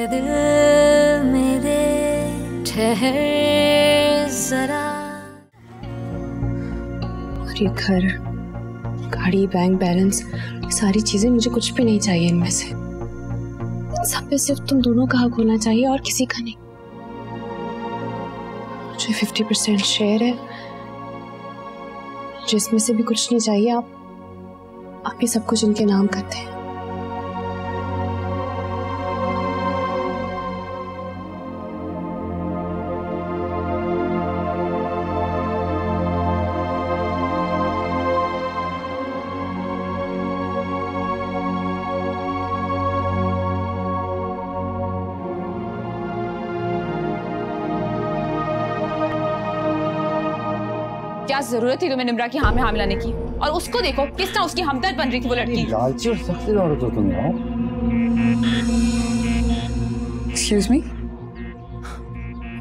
दिल मेरे ठहर जरा। और ये घर, गाड़ी, बैंक बैलेंस, सारी चीजें, मुझे कुछ भी नहीं चाहिए इनमें से। सब पे सिर्फ तुम दोनों का हक होना चाहिए और किसी का नहीं। मुझे 50% शेयर है, जिसमें से भी कुछ नहीं चाहिए। आप ही सब कुछ इनके नाम करते हैं। क्या जरूरत थी तुम्हें निम्रा की हाँ में हाँ मिलाने की? और उसको देखो किस तरह उसकी हमदर्द बन रही थी वो लड़की। लालची और सख्त औरत हो तुम यार। एक्सक्यूज मी,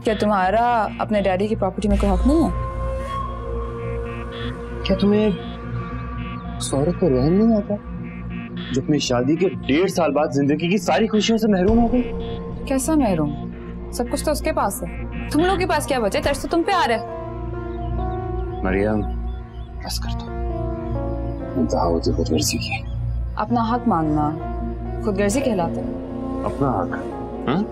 क्या तुम्हारा अपने डैडी की प्रॉपर्टी में कोई हक नहीं है? क्या तुम्हें उस औरत को रहम नहीं आता जो अपनी शादी के 1.5 साल बाद जिंदगी की सारी खुशियों से महरूम हो गई? कैसा महरूम? सब कुछ तो उसके पास है, तुम लोगों के पास क्या बचा? तरस तो तुम पे आ रहा है। मरियम, बस कर दो। इंतहा होती खुदगर्जी की। अपना हक मांगना खुदगर्जी कहलाता है? अपना हक? हाँ?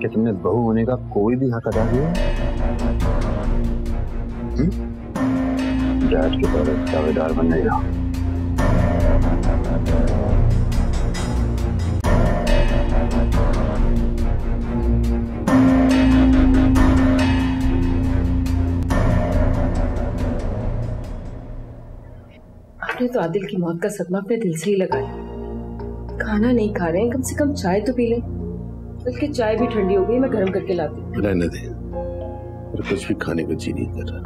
क्या तुमने बहू होने का कोई भी हक अदा किया? डैड के तौर पर दावेदार बन नहीं रहा। आपने तो आदिल की मौत का सदमा अपने दिल से ही लगाया। खाना नहीं खा रहे हैं, कम से कम चाय तो पी लें। बल्कि चाय भी ठंडी हो गई, मैं गर्म करके लाती हूँ। रहने दे, और कुछ भी खाने को जी नहीं कर रहा।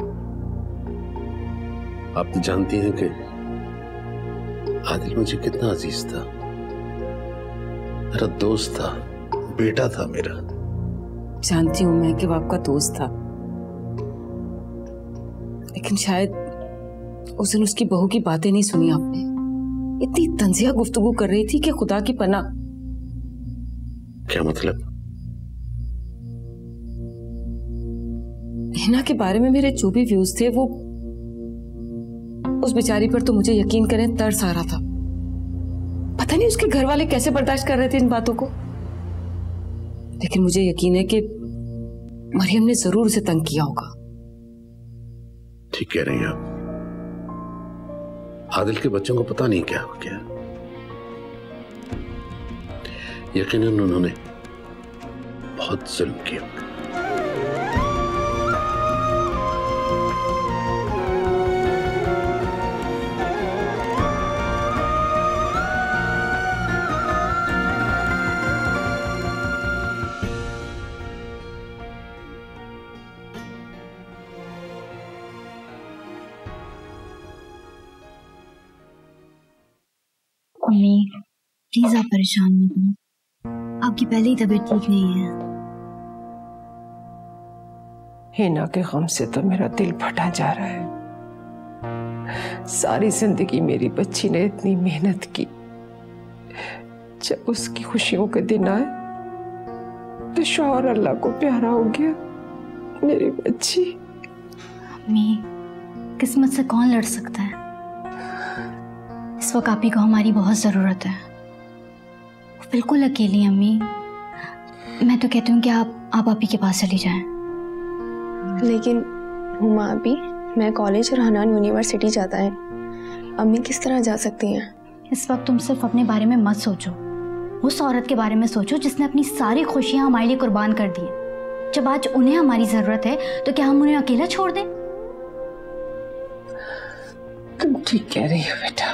आप तो जानती हैं कि आदिल मुझे कितना अजीज था, मेरा दोस्त था, बेटा था मेरा। जानती हूँ मैं कि वो आपका दोस्त था, लेकिन शायद उस दिन उसकी बहू की बातें नहीं सुनी आपने। इतनी तंजिया गुफ्तगू कर रही थी कि खुदा की पनाह। क्या मतलब? हिना के बारे में मेरे जो भी व्यूज थे, वो उस बेचारी पर तो मुझे यकीन करें तरस आ रहा था। पता नहीं उसके घर वाले कैसे बर्दाश्त कर रहे थे इन बातों को, लेकिन मुझे यकीन है कि मरियम ने जरूर उसे तंग किया होगा। ठीक कह रही हैं आप। आदिल के बच्चों को पता नहीं क्या हो गया। यकीनन उन्होंने बहुत जुल्म किया। मम्मी प्लीज आप परेशान मत हो, आपकी पहले ही तबीयत ठीक नहीं है। हिना के गम से तो मेरा दिल फटा जा रहा है। सारी जिंदगी मेरी बच्ची ने इतनी मेहनत की, जब उसकी खुशियों के दिन आए तो शौहर अल्लाह को प्यारा हो गया। मेरी बच्ची। मम्मी किस्मत से कौन लड़ सकता है? इस वक्त आप ही को हमारी बहुत जरूरत है। वो बिल्कुल अकेली है अम्मी। मैं तो कहती हूँ कि आप ही के पास चली जाएं। लेकिन हुमा अभी मैं कॉलेज और हनान यूनिवर्सिटी जाता है, अम्मी किस तरह जा सकती हैं? इस वक्त तुम सिर्फ अपने बारे में मत सोचो, उस औरत के बारे में सोचो जिसने अपनी सारी खुशियां हमारे लिए कुर्बान कर दी। जब आज उन्हें हमारी जरूरत है तो क्या हम उन्हें अकेला छोड़ दें? तुम ठीक कह रही हो बेटा,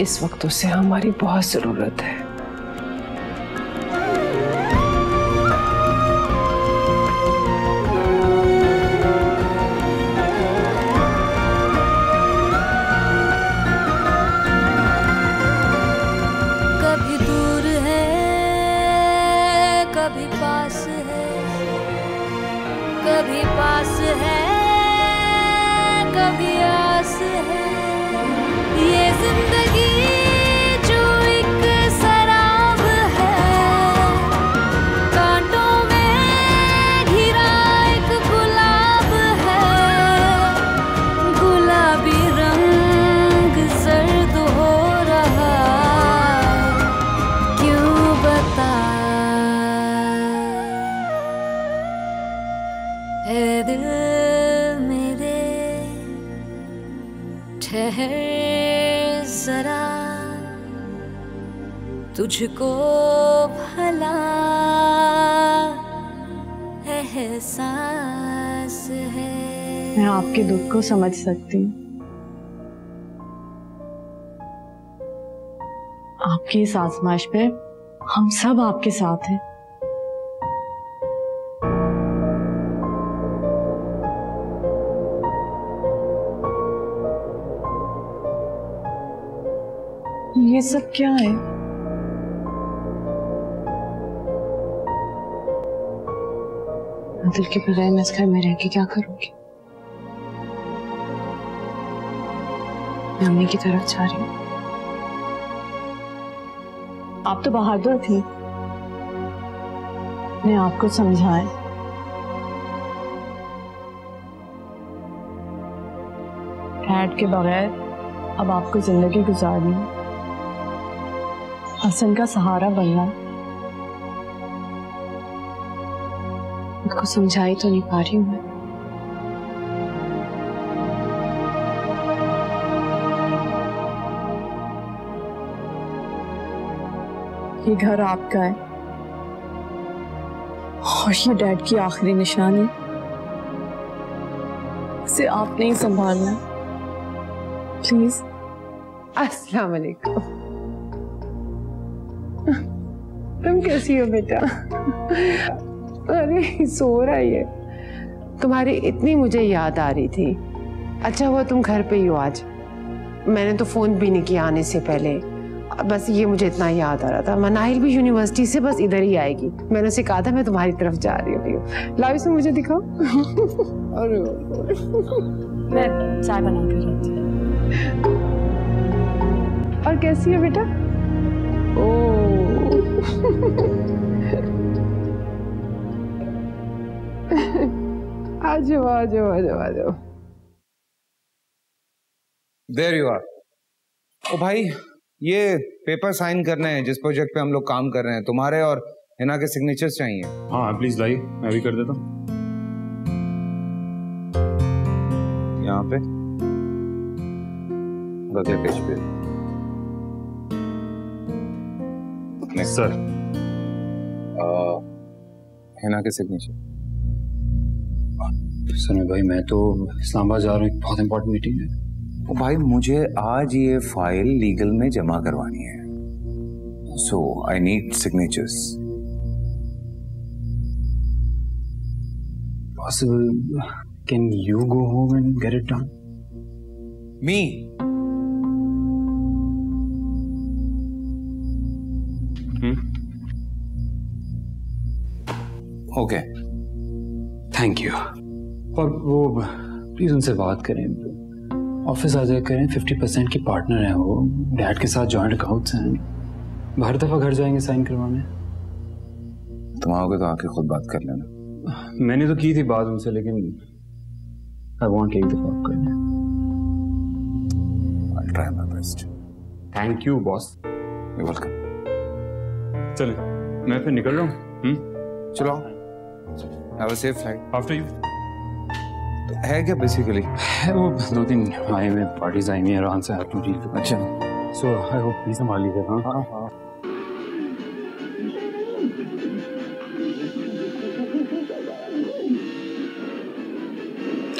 इस वक्त उसे हमारी बहुत जरूरत है। कभी दूर है कभी पास है, कभी पास है कभी आस है। ये जिंदगी जो एक शराब है, तुझको भला एहसास है। मैं आपके दुख को समझ सकती हूँ। आपकी इस आजमाइश पे हम सब आपके साथ हैं। ये सब क्या है? दिल के बजाय मैं इस घर में रह के क्या करूंगी? मैं अम्मी की तरफ जा रही हूँ। आप तो बहादुर थी, मैं आपको समझाए। डैड के बगैर अब आपको जिंदगी गुजारनी, हसन का सहारा बनना। उनको समझाई तो नहीं पा रही हूँ मैं। ये घर आपका है और ये डैड की आखिरी निशानी, इसे आपने ही संभालना। प्लीज। अस्सलाम वालेकुम। तुम कैसी हो बेटा? अरे सो रहा है। तुम्हारी इतनी मुझे याद आ रही थी। अच्छा हुआ तुम घर पे ही हो आज। मैंने तो फोन भी नहीं किया आने से पहले। बस ये मुझे इतना याद आ रहा था, मनाहिल भी यूनिवर्सिटी से बस इधर ही आएगी। मैंने उसे कहा था मैं तुम्हारी तरफ जा रही हूँ। लाओ इसे मुझे दिखाओ। अरे मैं चाय बना कर लाती हूँ। और कैसी है बेटा? ओ आजो आजो आजो आजो। There you are. ओ भाई, ये पेपर साइन करने हैं जिस प्रोजेक्ट पे हम लोग काम कर रहे हैं। तुम्हारे और हिना के सिग्नेचर्स चाहिए। हाँ प्लीज लाइए, मैं भी कर देता हूँ। यहाँ पे गधे पेज पे। सर हिना के सिग्नेचर। सनी भाई मैं तो इस्लामाबाद जा रहा हूँ, एक बहुत इंपॉर्टेंट मीटिंग है। तो भाई मुझे आज ये फाइल लीगल में जमा करवानी है, so I need signatures. Possible? Can you go home and get it done? Me? Okay thank you. और वो प्लीज उनसे बात करें, ऑफिस आ जाए करें। 50% की पार्टनर है वो, डैड के साथ जॉइंट अकाउंट्स हैं। हर दफा घर जाएंगे साइन करवाने। तुम आओगे तो आके खुद बात कर लेना। मैंने तो की थी बात उनसे, लेकिन आई वांट एक दफा करना। I try my best. Thank you boss. You welcome. चलें, मैं फिर निकल रहा हूँ। चलो, have a safe flight. After you. तो है क्या बेसिकली? है वो 2-3 आए हुए पार्टीज आई हुई हैं, आराम से हैव टू डील। अच्छा, सो आई होप प्लीज संभाल लीजिएगा। हाँ हाँ।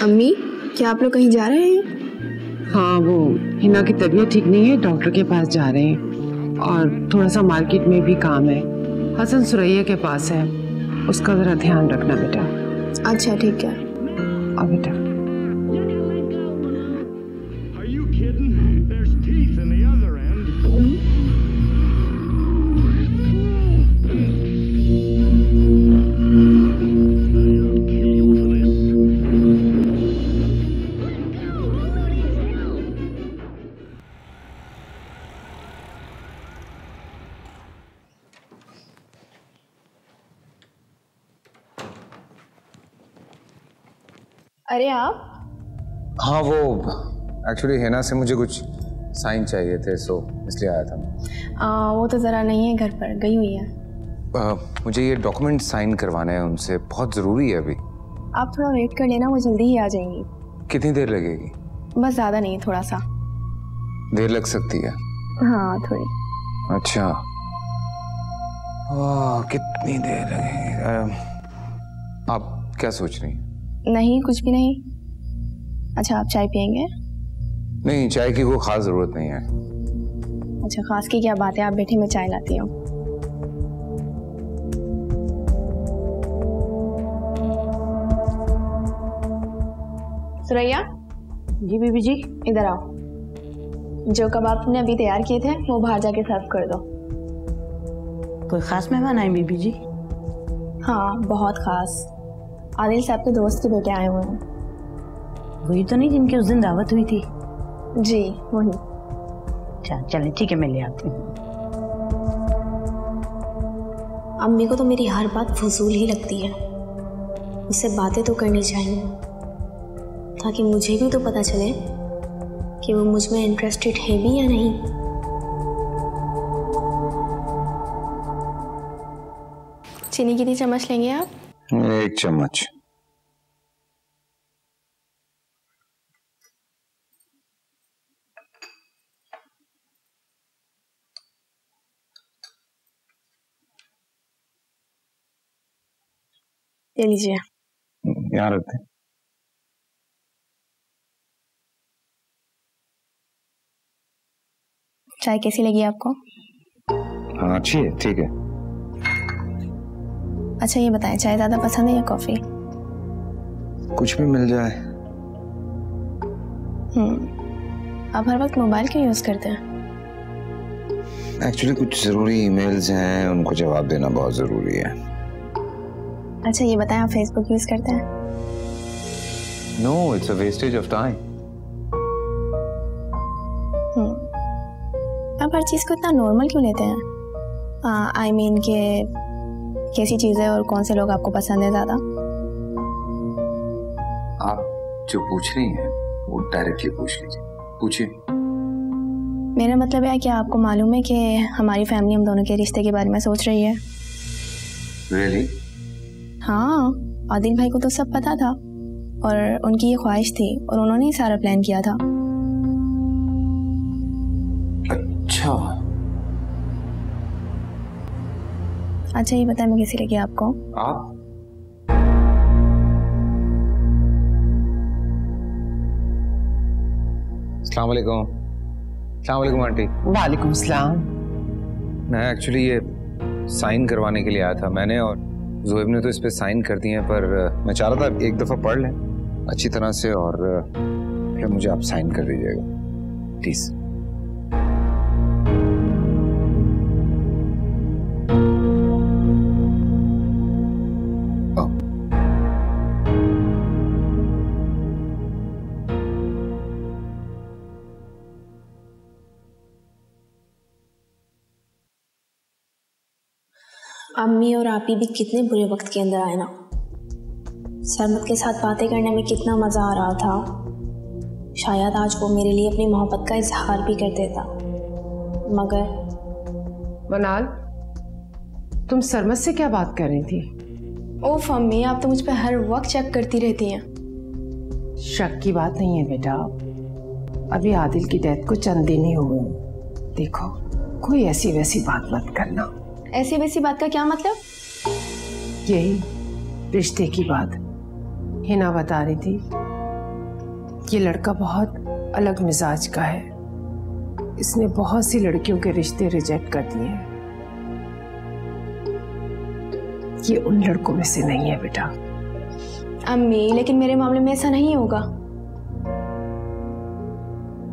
अम्मी, क्या आप लोग कहीं जा रहे हैं? हाँ, वो हिना की तबीयत ठीक नहीं है, डॉक्टर के पास जा रहे हैं। और थोड़ा सा मार्केट में भी काम है। हसन सुरैया के पास है, उसका जरा ध्यान रखना बेटा। अच्छा ठीक है। आ बेटा। अरे आप? हाँ, वो एक्चुअली हिना से मुझे कुछ साइन चाहिए थे, सो इसलिए आया था मैं। वो तो ज़रा नहीं है, घर पर गई हुई है। मुझे ये डॉक्यूमेंट साइन करवाने हैं उनसे, बहुत ज़रूरी है अभी। आप थोड़ा वेट कर लेना, वो जल्दी ही आ जाएंगी। कितनी देर लगेगी? बस ज़्यादा नहीं, थोड़ा सा देर लग सकती है। हाँ थोड़ी। अच्छा, कितनी देर लगेगी? आप क्या सोच रही हैं? नहीं, कुछ भी नहीं। अच्छा, आप चाय पियेंगे? नहीं, चाय की कोई खास जरूरत नहीं है। अच्छा, खास की क्या बात है, आप बैठे, मैं चाय लाती हूँ। सुरैया। जी बीबी जी। इधर आओ। जो कबाब तुमने अभी तैयार किए थे वो बाहर जाके सर्व कर दो। कोई खास मेहमान आए बीबी जी? हाँ, बहुत खास। आदिल साहब के दोस्त के बेटे आए हुए हैं। वही तो नहीं जिनकी उस दिन दावत हुई थी? जी वही। अच्छा चले, ठीक है, मैं ले आती हूँ। अम्मी को तो मेरी हर बात फजूल ही लगती है। उससे बातें तो करनी चाहिए ताकि मुझे भी तो पता चले कि वो मुझ में इंटरेस्टेड है भी या नहीं। चीनी कितनी चम्मच लेंगे आप? 1 चम्मच। ले लीजिए। यहाँ रखते हैं। चाय कैसी लगी आपको? हाँ अच्छी है, ठीक है। अच्छा ये बताएं, चाय ज़्यादा पसंद है या कॉफ़ी? कुछ भी मिल जाए। आप हर वक्त मोबाइल क्यों यूज़ करते हैं? एक्चुअली कुछ ज़रूरी ईमेल्स हैं, उनको जवाब देना बहुत ज़रूरी है। अच्छा ये बताएं, आप फेसबुक यूज़ करते हैं? No, it's a wastage of time. आप हर चीज़ को इतना नॉर्मल क्यों लेते हैं? आई मीन के कैसी चीज़ें और कौन से लोग आपको पसंद है ज़्यादा? आप जो पूछ रही हैं वो डायरेक्टली पूछ लीजिए, पूछिए। मेरा मतलब है कि आपको मालूम है कि हमारी फैमिली हम दोनों के रिश्ते के बारे में सोच रही है। Really? हाँ, आदिल भाई को तो सब पता था और उनकी ये ख्वाहिश थी और उन्होंने ही सारा प्लान किया था। अच्छा। अच्छा ये बताएं, मैं कैसी लगी आपको? आप अस्सलाम वालेकुम। अस्सलाम वालेकुम आंटी। वालेकुम सलाम। मैं एक्चुअली ये साइन करवाने के लिए आया था। मैंने और ज़ोएब ने तो इस पे साइन कर दिए हैं, पर मैं चाह रहा था एक दफ़ा पढ़ लें अच्छी तरह से और फिर मुझे आप साइन कर दीजिएगा प्लीज़। अम्मी और आपी भी कितने बुरे वक्त के अंदर आए ना। सरमत के साथ बातें करने में कितना मज़ा आ रहा था। शायद आज वो मेरे लिए अपनी मोहब्बत का इजहार भी कर देता, मगर मनाल, तुम सरमत से क्या बात कर रही थी? ओफ अम्मी, आप तो मुझ पर हर वक्त शक करती रहती हैं। शक की बात नहीं है बेटा, अभी आदिल की डेथ को चंद दिन ही हुए। देखो, कोई ऐसी वैसी बात मत करना। ऐसी वैसी बात का क्या मतलब? यही रिश्ते की बात। हिना बता रही थी ये लड़का बहुत अलग मिजाज का है, इसने बहुत सी लड़कियों के रिश्ते रिजेक्ट कर दिए हैं। ये उन लड़कों में से नहीं है बेटा। अम्मी, लेकिन मेरे मामले में ऐसा नहीं होगा।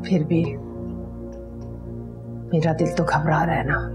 फिर भी मेरा दिल तो घबरा रहा है ना।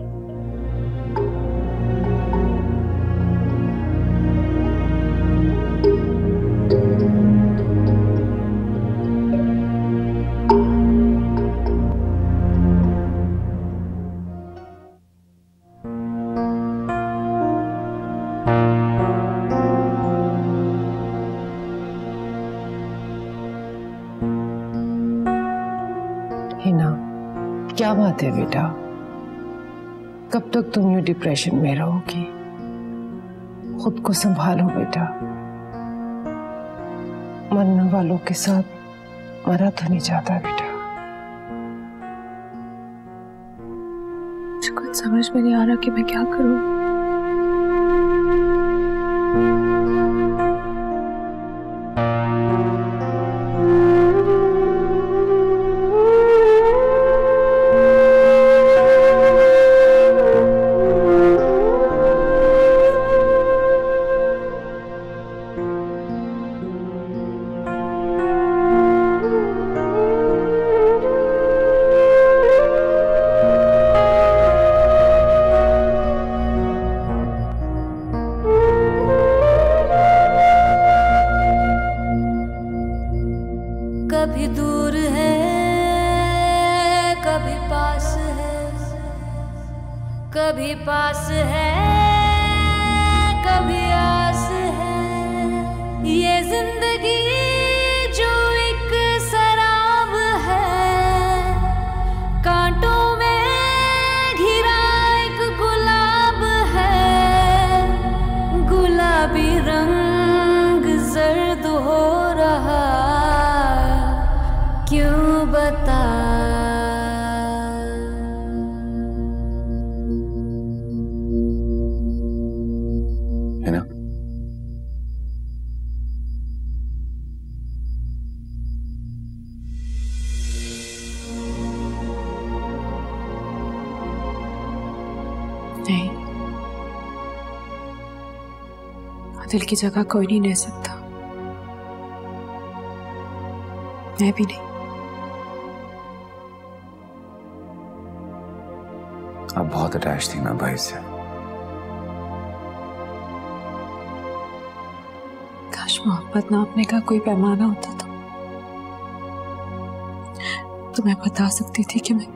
हिना, क्या बात है बेटा? कब तक तुम यूं डिप्रेशन में रहोगी? खुद को संभालो बेटा। मरने वालों के साथ मरा तो नहीं जाता बेटा। मुझे कुछ समझ में नहीं आ रहा कि मैं क्या करूं। कभी आस है। ये जिंदगी जो एक शराब है, कांटों में घिरा एक गुलाब है। गुलाबी रंग जर्द हो रहा, क्यों बता। है ना? नहीं, आदिल की जगह कोई नहीं ले सकता, मैं भी नहीं। आप बहुत अटैच थी ना भाई से। काश मोहब्बत नापने का कोई पैमाना होता तो मैं बता सकती थी कि मैं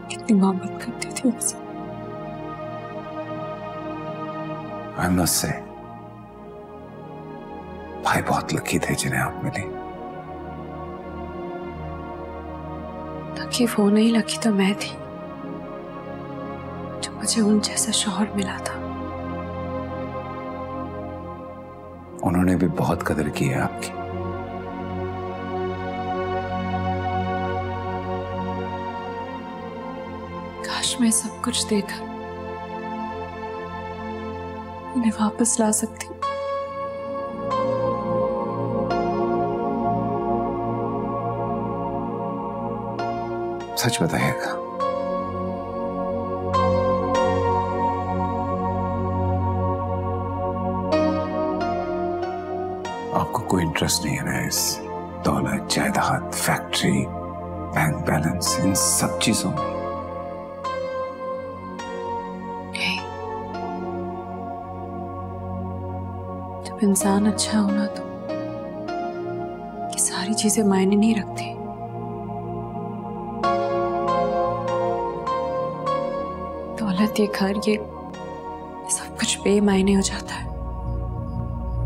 कितनी मोहब्बत करती थी उनसे। I must say, भाई बहुत लकी थे जिन्हें आप मिली। लकी वो नहीं, लकी तो मैं थी जो मुझे उन जैसा शौहर मिला था। उन्होंने भी बहुत कदर की है आपकी। काश मैं सब कुछ देकर उन्हें वापस ला सकती। सच बताइएगा, आपको कोई इंटरेस्ट नहीं है ना इस दौलत, जायदाद, फैक्ट्री, बैंक बैलेंस, इन सब चीजों में? जब इंसान अच्छा होना तो ये सारी चीजें मायने नहीं रखती। दौलत, ये घर, ये सब कुछ बेमायने हो जाता है,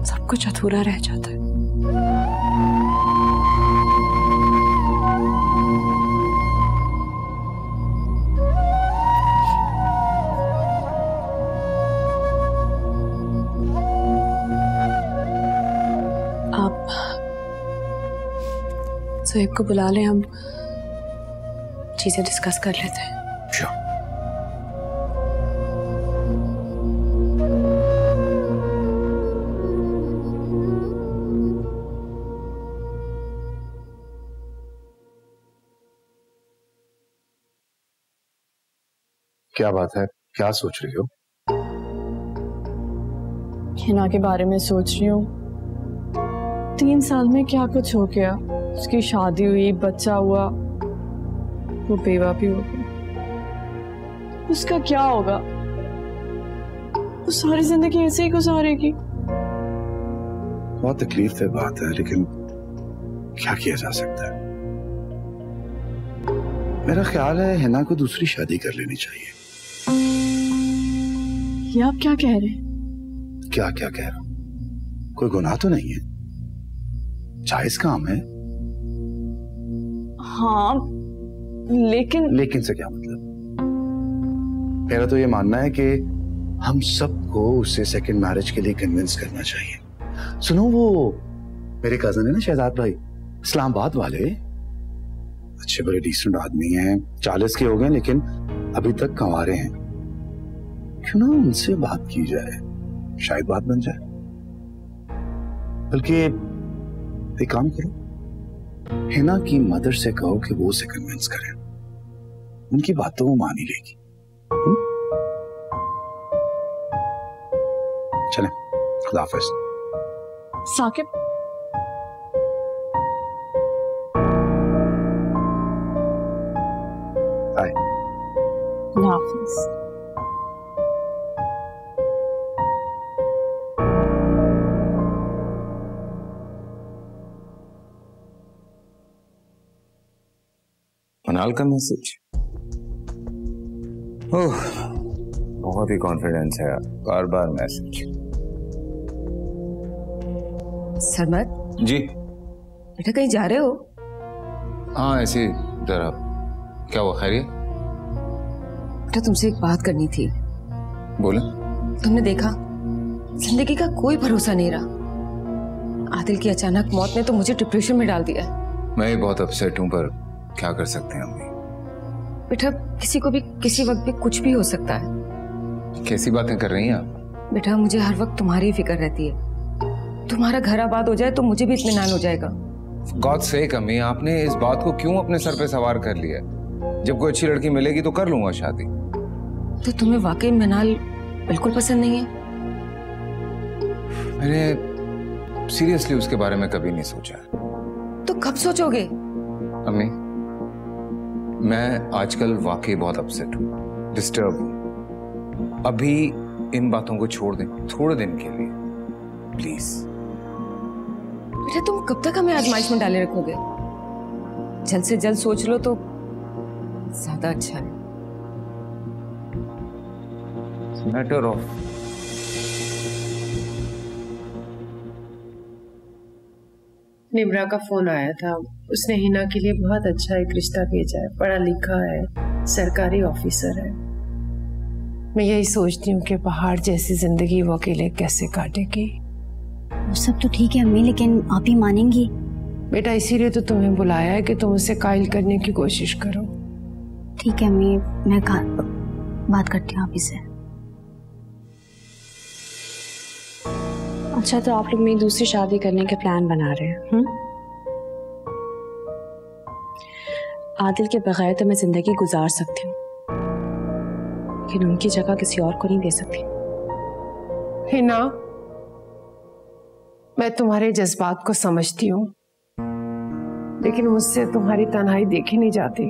सब कुछ अधूरा रह जाता है। आप सुहेब को बुला लें, हम चीजें डिस्कस कर लेते हैं। Sure. क्या बात है, क्या सोच रही हो? हिना के बारे में सोच रही हूँ। 3 साल में क्या कुछ हो गया। उसकी शादी हुई, बच्चा हुआ, वो बेवा भी हो गई। उसका क्या होगा? वो सारी जिंदगी ऐसे ही गुजारेगी। बहुत तकलीफ की बात है, लेकिन क्या किया जा सकता है। मेरा ख्याल है हिना को दूसरी शादी कर लेनी चाहिए। ये आप क्या कह रहे हैं? क्या क्या कह रहा हूं? कोई गुनाह तो नहीं है, जायज काम है। हाँ, लेकिन से क्या मतलब? मेरा तो ये मानना है कि हम सबको उसे सेकंड मैरिज के लिए कन्विंस करना चाहिए। सुनो, वो मेरे कजन है ना शहजाद भाई, इस्लामाबाद वाले, अच्छे बड़े डिसेंट आदमी हैं, 40 के हो गए लेकिन अभी तक कंवारे हैं। क्यों ना उनसे बात की जाए, शायद बात बन जाए। बल्कि एक काम करो, हिना की मदर से कहो कि वो उसे कन्विंस करें, उनकी बात तो वो मान ही लेगी। चलें, खुदा हाफिज। साकिब, हाय। खुदा हाफिज। मनाल का मैसेज। ओह, बहुत ही कॉन्फिडेंस है, बार बार मैसेज। सरमत जी बेटा, कहीं जा रहे हो? हाँ ऐसे जरा। क्या हुआ, खैरियत? बेटा तुमसे एक बात करनी थी। बोले। तुमने देखा, जिंदगी का कोई भरोसा नहीं रहा। आदिल की अचानक मौत ने तो मुझे डिप्रेशन में डाल दिया है। मैं बहुत अपसेट हूँ, पर क्या कर सकते हैं अम्मी। बेटा किसी को भी किसी वक्त भी कुछ भी हो सकता है। कैसी बातें कर रही हैं आप? बेटा मुझे हर वक्त तुम्हारी फिक्र रहती है। तुम्हारा घर आबाद हो जाए तो मुझे भी इत्मीनान हो जाएगा। गॉड सेक अम्मी, आपने इस बात को क्यों अपने सर पे सवार कर लिया? जब कोई अच्छी लड़की मिलेगी तो कर लूंगा शादी। तो तुम्हें वाकई मनाल बिल्कुल पसंद नहीं है? मैंने सीरियसली उसके बारे में कभी नहीं सोचा। तो कब सोचोगे? अम्मी मैं आजकल वाकई बहुत अपसेट हूँ, डिस्टर्ब हूँ। अभी इन बातों को छोड़ दें थोड़े दिन के लिए प्लीज। बेटा तुम कब तक हमें आजमाइश में डाले रखोगे? जल्द से जल्द सोच लो तो ज्यादा अच्छा है। मैटर ऑफ निम्रा का फोन आया था। उसने हिना के लिए बहुत अच्छा एक रिश्ता भेजा है, पढ़ा लिखा है, सरकारी ऑफिसर है। मैं यही सोचती हूँ कि पहाड़ जैसी जिंदगी वो अकेले कैसे काटेगी। वो सब तो ठीक है अम्मी, लेकिन आप ही मानेंगी? बेटा इसीलिए तो तुम्हें बुलाया है कि तुम उससे कायल करने की कोशिश करो। ठीक है अम्मी, मैं बात करती हूँ आप ही से। अच्छा तो आप लोग मेरी दूसरी शादी करने के प्लान बना रहे हैं? आदिल के बगैर तो मैं जिंदगी गुजार सकती हूँ, लेकिन उनकी जगह किसी और को नहीं दे सकती। हिना, मैं तुम्हारे जज्बात को समझती हूँ, लेकिन मुझसे तुम्हारी तन्हाई देखी नहीं जाती।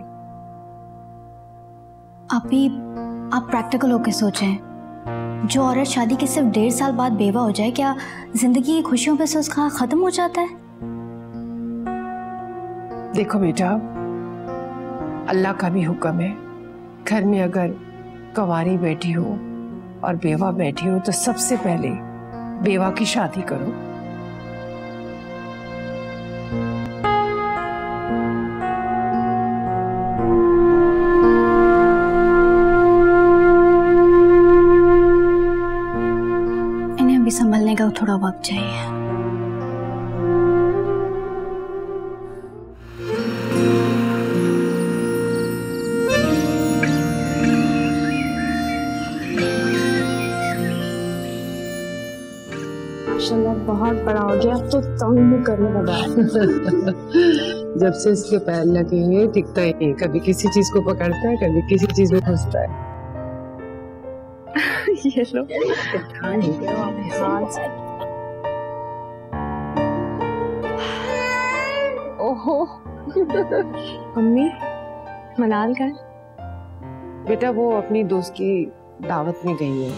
आप प्रैक्टिकल होकर सोचें। जो औरत शादी के सिर्फ 1.5 साल बाद बेवा हो जाए, क्या जिंदगी की खुशियों पे से उसका खत्म हो जाता है? देखो बेटा, अल्लाह का भी हुक्म है, घर में अगर कंवारी बैठी हो और बेवा बैठी हो तो सबसे पहले बेवा की शादी करो। इन्हें अभी संभलने का थोड़ा वक्त चाहिए। बहुत बड़ा हो गया, अब तो तंग करने लगा है। जब से इसके पैर लगे हैं टिकता ही नहीं, कभी किसी चीज को पकड़ता है, कभी किसी चीज में घुसता है। ये लो। ओहो। मम्मी मनाल का? बेटा वो अपनी दोस्त की दावत में गई है।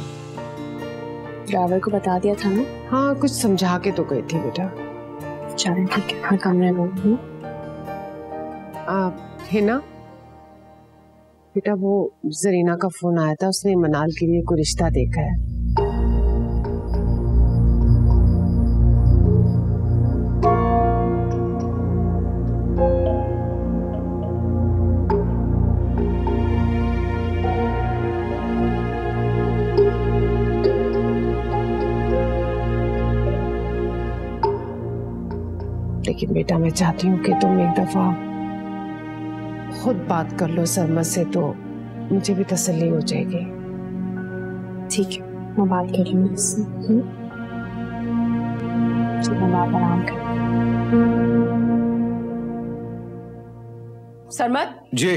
ड्राइवर को बता दिया था ना? हाँ कुछ समझा के तो गई थी बेटा। चलो ठीक है, मैं कमरे में हूँ। हिना बेटा, वो जरीना का फोन आया था, उसने मनाल के लिए कोई रिश्ता देखा है। लेकिन बेटा मैं चाहती हूँ कि तुम एक दफा खुद बात कर लो सरमत से, तो मुझे भी तसल्ली हो जाएगी। ठीक है, मैं बात कर लूँगी इससे। चलो आप आराम कर। सरमत जी।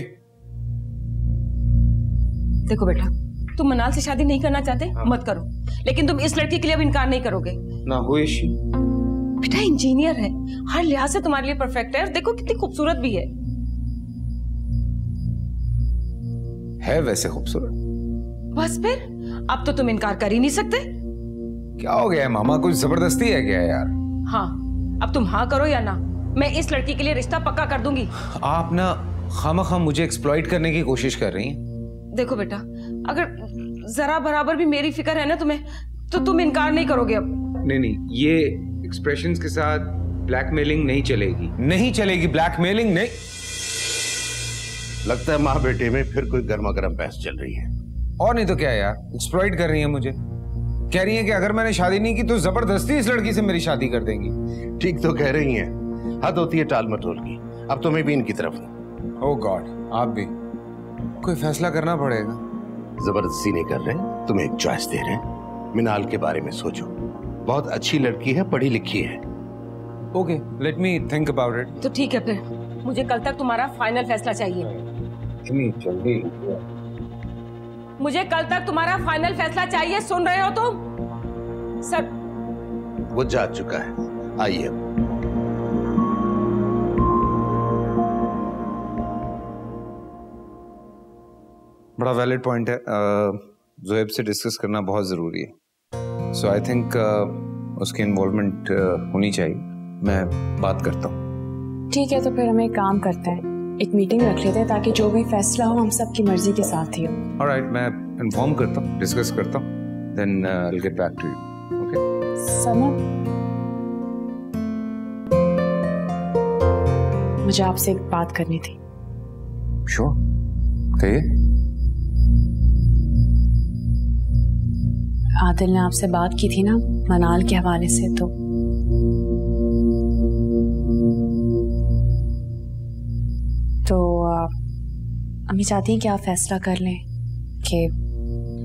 देखो बेटा, तुम मनाल से शादी नहीं करना चाहते? हाँ। मत करो, लेकिन तुम इस लड़की के लिए अब इनकार नहीं करोगे ना? हुई बेटा इंजीनियर है, हर लिहाज से तुम्हारे लिए परफेक्ट है, और देखो कितनी खूबसूरत भी है वैसे खूबसूरत। बस फिर अब तो तुम इनकार कर ही नहीं सकते। क्या हो गया है मामा, कुछ जबरदस्ती है क्या यार? हाँ, अब तुम हाँ करो या ना, मैं इस लड़की के लिए रिश्ता पक्का कर दूंगी। आप ना खामखा मुझे एक्सप्लॉइट करने की कोशिश कर रही हैं। देखो बेटा, अगर जरा बराबर भी मेरी फिक्र है ना तुम्हें, तो तुम इनकार नहीं करोगे अब? नहीं, ये एक्सप्रेशंस के साथ ब्लैकमेलिंग नहीं चलेगी, नहीं चलेगी ब्लैकमेलिंग नहीं। लगता है माँ बेटे में फिर कोई गर्मा गर्म बहस चल रही है। और नहीं तो क्या यार, एक्सप्लॉइट कर रही है मुझे। कह रही है कि अगर मैंने शादी नहीं की तो जबरदस्ती इस लड़की से मेरी शादी कर देंगी। ठीक तो कह रही हैं, हद होती है टाल मटोल की। अब तो मैं भी इनकी तरफ हूँ। ओह गॉड, आप भी? कोई फैसला करना पड़ेगा। जबरदस्ती नहीं कर रहे, तुम्हें एक चॉइस दे रहे हैं। मिनाल के बारे में सोचो, बहुत अच्छी लड़की है, पढ़ी लिखी है। Okay, let me think about it. तो ठीक है, फिर मुझे कल तक तुम्हारा फाइनल फैसला चाहिए। इतनी जल्दी? मुझे कल तक तुम्हारा फाइनल फैसला चाहिए, सुन रहे हो तुम? सर वो जा चुका है, आइए। बड़ा वैलिड पॉइंट है, ज़ोएब से डिस्कस करना बहुत ज़रूरी है। सो आई थिंक उसकी इन्वॉल्वमेंट होनी चाहिए। मैं बात करता हूँ। ठीक है, तो फिर हम एक काम करते हैं, एक मीटिंग रख लेते हैं ताकि जो भी फैसला हो हम सब की मर्जी के साथ ही हो। ऑलराइट, मैं इन्फॉर्म करता हूँ, डिस्कस करता हूँ, then I will get back to you. Okay Sama, मुझे आपसे एक बात करनी थी। श्योर, कहिए। आदिल ने आपसे बात की थी ना मनाल के हवाले से, तो अम्मी चाहती हैं कि आप फैसला कर लें कि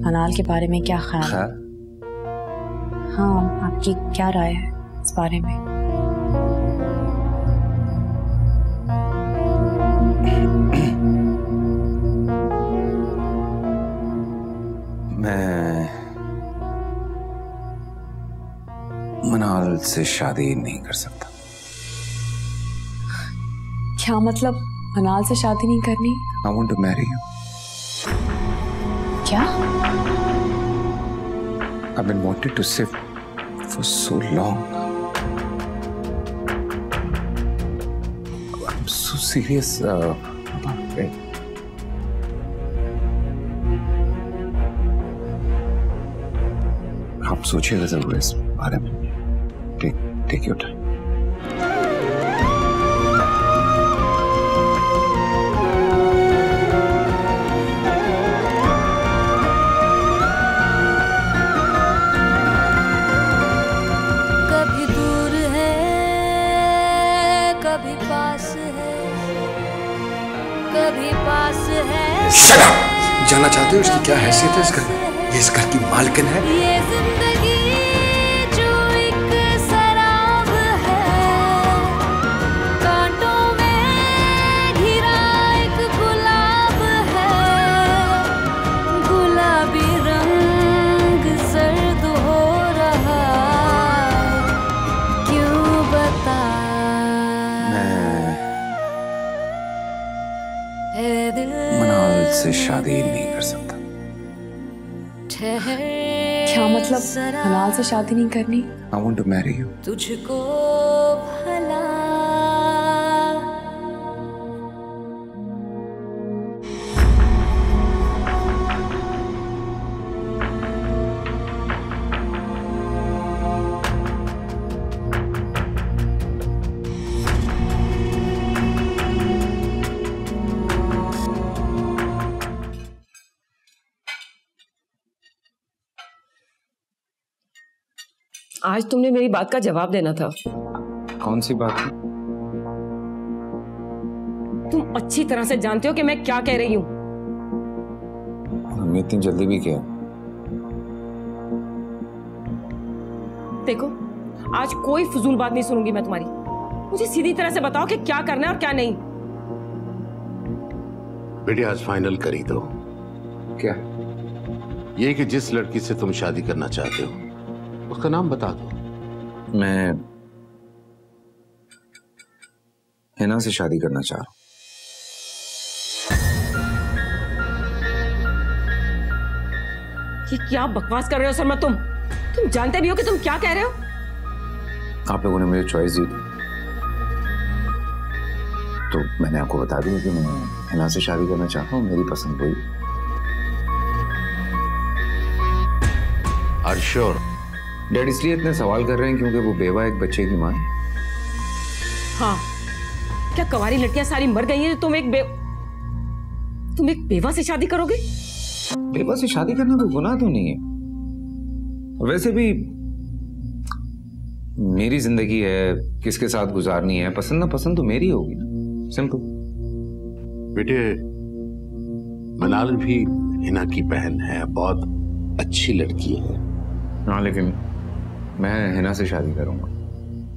मनाल के बारे में क्या ख्याल है। हाँ, आपकी क्या राय है इस बारे में? मैं मनाल से शादी नहीं कर सकता। क्या मतलब, मनाल से शादी नहीं करनी? I want to marry you. क्या? I've been wanting to say for so long. I'm so serious about it. आप सोचिएगा जरूर इस बारे में। Take your time. कभी दूर है, कभी पास है, कभी पास है। Shut up! जानना चाहते हो इसकी क्या हैसियत है इस घर में? ये इस घर की मालकिन है। ये जिंदगी जो एक शराब है, कांटों में घिरा एक गुलाब है, गुलाबी रंग सर्द हो रहा, क्यों बता ए दिल मनाल से शादी नहीं कर सकता। क्या मतलब, मनाल से शादी नहीं करनी? I want to marry you. तुझको भला आज तुमने मेरी बात का जवाब देना था। कौन सी बात है? तुम अच्छी तरह से जानते हो कि मैं क्या कह रही हूँ। हमने इतनी जल्दी भी किया? देखो, आज कोई फजूल बात नहीं सुनूंगी मैं तुम्हारी। मुझे सीधी तरह से बताओ कि क्या करना है और क्या नहीं। बेटे, आज फाइनल कर ही दो। क्या? ये कि जिस लड़की से तुम शादी करना चाहते हो उसका नाम बता दो। मैं हिना से शादी करना चाह रहा हूं। ये क्या बकवास कर रहे हो सरमा? तुम जानते नहीं हो कि तुम क्या कह रहे हो? आप लोगों ने मुझे चॉइस दी तो मैंने आपको बता दिया कि मैं हिना से शादी करना चाहता हूँ। मेरी पसंद वही। Are sure? डैड इसलिए इतने सवाल कर रहे हैं क्योंकि वो बेवा एक बच्चे की माँ है। हाँ, क्या कवारी लड़कियां सारी मर गई हैं तो तुम एक बेवा से शादी करोगे? बेवा से शादी करना कोई गुनाह तो नहीं है। और वैसे भी मेरी जिंदगी है, किसके साथ गुजारनी है, पसंद ना पसंद तो मेरी होगी ना, सिंपल। बेटे, मनाल भी हिना की बहन है, बहुत अच्छी लड़की है। हाँ, लेकिन मैं हिना से शादी करूंगा।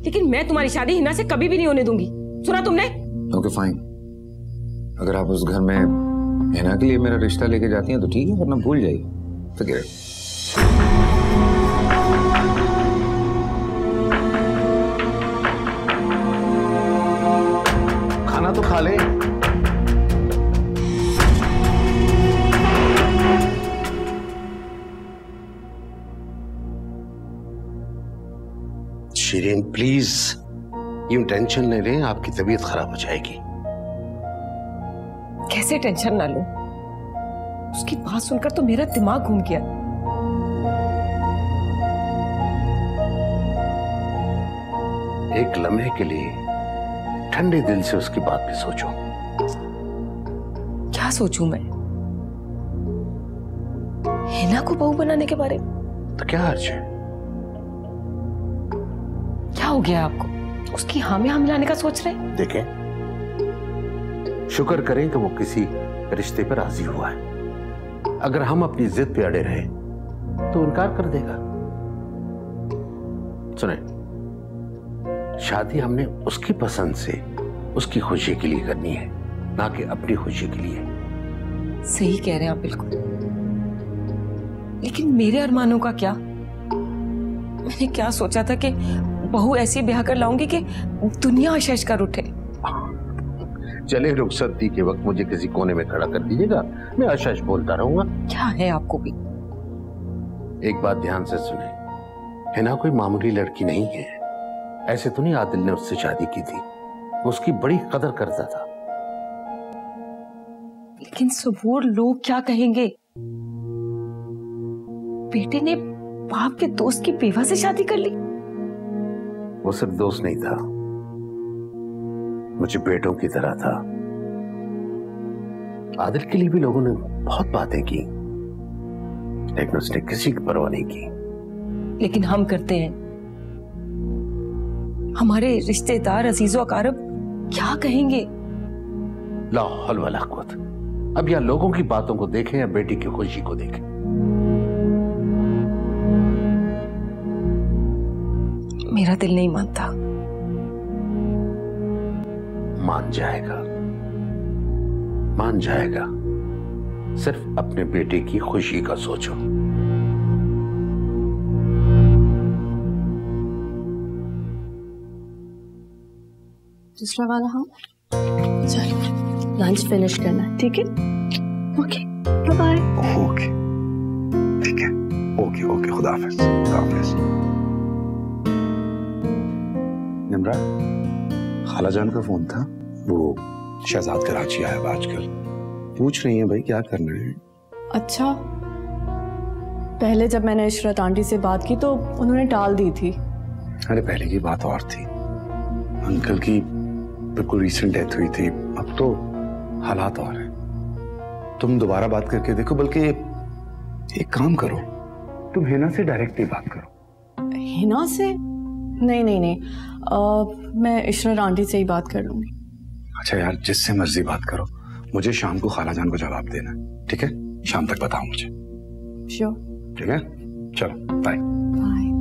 लेकिन मैं तुम्हारी शादी हिना से कभी भी नहीं होने दूंगी, सुना तुमने? ओके फाइन, अगर आप उस घर में हिना के लिए मेरा रिश्ता लेके जाती हैं तो ठीक है, वरना भूल जाइए। फिक्र खाना तो खा ले। शिरीन प्लीज, यूं टेंशन ले रहे हैं, आपकी तबीयत खराब हो जाएगी। कैसे टेंशन ना लूं? उसकी बात सुनकर तो मेरा दिमाग घूम गया। एक लम्हे के लिए ठंडे दिल से उसकी बात भी सोचो। क्या सोचूं मैं? हिना को बहू बनाने के बारे में? तो क्या हर्ज है? क्या हो गया आपको? उसकी हाँ में हाँ मिलाने का सोच रहे? देखें, शुक्र करें कि वो किसी रिश्ते पर राजी हुआ है। अगर हम अपनी जिद पे अड़े रहे तो इनकार कर देगा। सुने, शादी हमने उसकी पसंद से, उसकी खुशी के लिए करनी है, ना कि अपनी खुशी के लिए। सही कह रहे हैं आप बिल्कुल, लेकिन मेरे अरमानों का क्या? मैंने क्या सोचा था कि बहू ऐसी ब्याह कर लाऊंगी कि दुनिया आशीष कर उठे। चले, रुखसती के वक्त मुझे किसी कोने में खड़ा कर दीजिएगा, मैं आशीष बोलता रहूंगा। क्या है आपको भी? एक बात ध्यान से सुने, हिना कोई मामूली लड़की नहीं है। ऐसे तो नहीं आदिल ने उससे शादी की थी, वो उसकी बड़ी कदर करता था। लेकिन सबूर लोग क्या कहेंगे? बेटे ने बाप के दोस्त की बेवा से शादी कर ली। वो सिर्फ दोस्त नहीं था, मुझे बेटों की तरह था। आदिल के लिए भी लोगों ने बहुत बातें की, लेकिन उसने किसी की परवाह नहीं की। लेकिन हम करते हैं। हमारे रिश्तेदार, अजीजो अकारब क्या कहेंगे? ला हौल वला कुव्वत। अब या लोगों की बातों को देखें या बेटी की खुशी को देखें। मेरा दिल नहीं मानता। मान जाएगा, मान जाएगा। सिर्फ अपने बेटे की खुशी का सोचो। दूसरा वाला? हाँ चलो, लंच फिनिश करना है, ठीक है? Okay, bye bye. ओके, ठीक है, ओके ओके, खुदा हाफिज, खुदा हाफिज। निम्रा, खालाजान का फोन था, वो शहजाद कराची आया आजकल, पूछ रही है भाई क्या करना है। अच्छा, पहले जब मैंने इशरत आंटी से बात की तो उन्होंने टाल दी थी। अरे पहले की बात और थी, अंकल की बिल्कुल रिसेंट डेथ हुई थी, अब तो हालात और हैं। तुम दोबारा बात करके देखो, बल्कि एक काम करो, तुम हिना से डायरेक्टली बात करो। हिना से? नहीं नहीं नहीं, मैं इशरत आंटी से ही बात कर लूंगी। अच्छा यार, जिससे मर्जी बात करो, मुझे शाम को खालाजान को जवाब देना, ठीक है? शाम तक बताओ मुझे। श्योर। ठीक है, चलो बाय। बाय।